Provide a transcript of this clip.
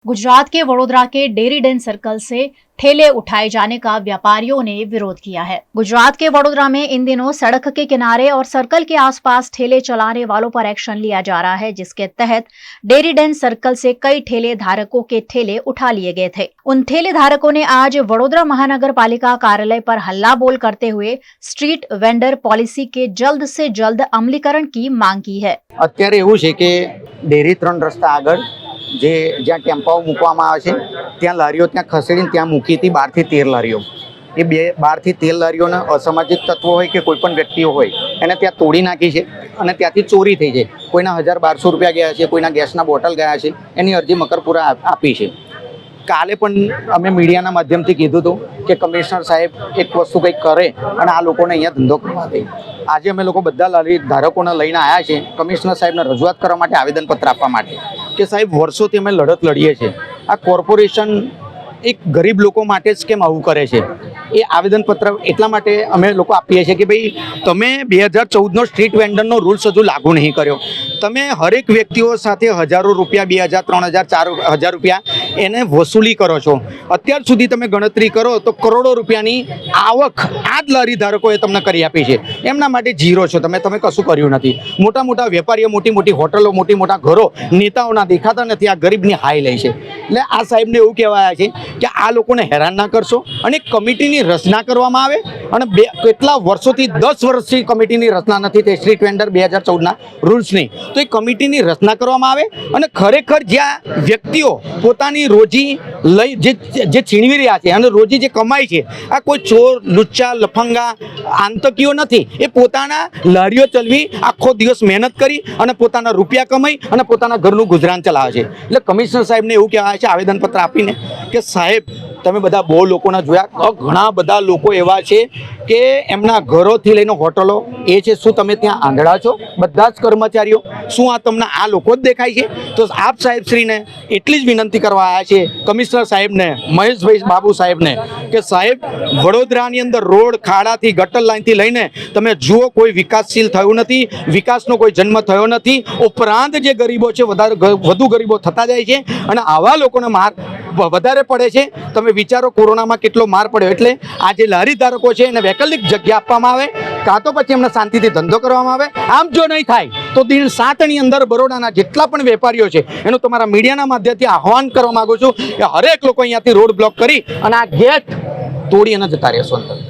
गुजरात के वडोदरा के dairy Dane circle से ठेले उठाए जाने का व्यापारियों ने विरोध किया है। गुजरात के वडोदरा में इन दिनों सड़क के किनारे और सर्कल के आसपास ठेले चलाने वालों पर एक्शन लिया जा रहा है, जिसके तहत डेरी डेन सर्कल से कई ठेले धारकों के ठेले उठा लिए गए थे। उन ठेले धारकों ने आज वडोदरा महानगर पालिका कार्यालय पर हल्ला बोल करते हुए स्ट्रीट वेंडर पॉलिसी के जल्द से जल्द अमलीकरण की मांग की है। અત્યારે એવું છે કે ડેરી 3 રસ્તા આગળ જે જ્યાં ટેમ્પાઓ મૂકવામાં આવે છે ત્યાં લારીઓ ત્યાં ખસેડીને ત્યાં મૂકી હતી 12 થી 13 લારીઓ। એ 12 થી 13 લારીઓને અસામાજિક તત્વો હોય કે કોઈ પણ વ્યક્તિઓ હોય એને ત્યાં તોડી નાખી છે અને ત્યાંથી ચોરી થઈ છે। કોઈના 1200 રૂપિયા ગયા છે, કોઈના ગેસના બોટલ ગયા છે, એની અરજી મકરપુરા આપી છે। કાલે પણ અમે મીડિયાના માધ્યમથી કીધું હતું કે કમિશનર સાહેબ એક વસ્તુ કંઈક કરે અને આ લોકોને અહીંયા ધંધો કરવા દે। આજે અમે લોકો બધા લારી ધારકોને લઈને આવ્યા છે કમિશનર સાહેબને રજૂઆત કરવા માટે, આવેદનપત્ર આપવા માટે કે સાહેબ વર્ષોથી અમે લડત લડીએ છીએ, આ કોર્પોરેશન એક ગરીબ લોકો માટે જ કેમ આવું કરે છે? એ આવેદનપત્ર એટલા માટે અમે લોકો આપીએ છીએ કે ભાઈ તમે 2014નો સ્ટ્રીટ વેન્ડરનો રૂલ્સ હજુ લાગુ નહીં કર્યો। તમે હરેક વ્યક્તિઓ સાથે હજારો રૂપિયા, 2000, 3000, 4000 રૂપિયા એને વસૂલી કરો છો। અત્યાર સુધી તમે ગણતરી કરો તો કરોડો રૂપિયાની આવક આ જ લારી ધારકોએ તમને કરી આપી છે। એમના માટે ઝીરો છો તમે કશું કર્યું નથી। મોટા મોટા વેપારીઓ, મોટી મોટી હોટલો, મોટી મોટા ઘરો નેતાઓના દેખાતા નથી, આ ગરીબની હાઈ લે છે। એટલે આ સાહેબને એવું કહેવાયા છે કે આ લોકોને હેરાન ના કરશો અને કમિટીની રચના કરવામાં આવે। અને કેટલા વર્ષોથી 10 વર્ષથી કમિટીની રચના નથી તે સ્ટ્રીટ વેન્ડર 2014ના રૂલ્સની, તો એ કમિટીની રચના કરવામાં આવે અને ખરેખર જ્યાં વ્યક્તિઓ પોતાની રોજી લઈ જે છીનવી રહ્યા છે અને રોજી જે કમાય છે, આ કોઈ ચોર, લુચ્ચા, લફંગા, આતંકીઓ નથી। એ પોતાના લારીઓ ચલાવી આખો દિવસ મહેનત કરી અને પોતાના રૂપિયા કમાઈ અને પોતાના ઘરનું ગુજરાન ચલાવે છે। એટલે કમિશનર સાહેબને એવું કહેવાય છે આવેદનપત્ર આપીને કે સાહેબ તમે બધા બહુ લોકોના જોયા, ઘણા બધા લોકો એવા છે કે એમના ઘરોથી લઈને હોટલો એ છે। શું તમે ત્યાં આંધળા છો બધા જ કર્મચારીઓ? શું આ તમને આ લોકો જ દેખાય છે? તો આપ સાહેબશ્રીને એટલી જ વિનંતી કરવા આવ્યા છે કમિશનર સાહેબને, મહેશભાઈ બાબુ સાહેબને, કે સાહેબ વડોદરાની અંદર રોડ, ખાડાથી, ગટર લાઈનથી લઈને તમે જુઓ કોઈ વિકાસશીલ થયું નથી, વિકાસનો કોઈ જન્મ થયો નથી। ઉપરાંત જે ગરીબો છે વધુ ગરીબો થતા જાય છે અને આવા લોકોને માર વધારે પડે છે। તમે વિચારો કોરોનામાં કેટલો માર પડ્યો। એટલે આ જે લારી ધારકો છે એને વૈકલ્પિક જગ્યા આપવામાં આવે, કાં તો પછી એમને શાંતિથી ધંધો કરવામાં આવે। આમ જો નહીં થાય તો દિન 7ની અંદર બરોડાના જેટલા પણ વેપારીઓ છે એનું તમારા મીડિયાના માધ્યમથી આહવાન કરવા માંગુ છું કે હરેક લોકો અહીંયાથી રોડ બ્લોક કરી અને આ ગેટ તોડી અને જતા રહેશો અંદર।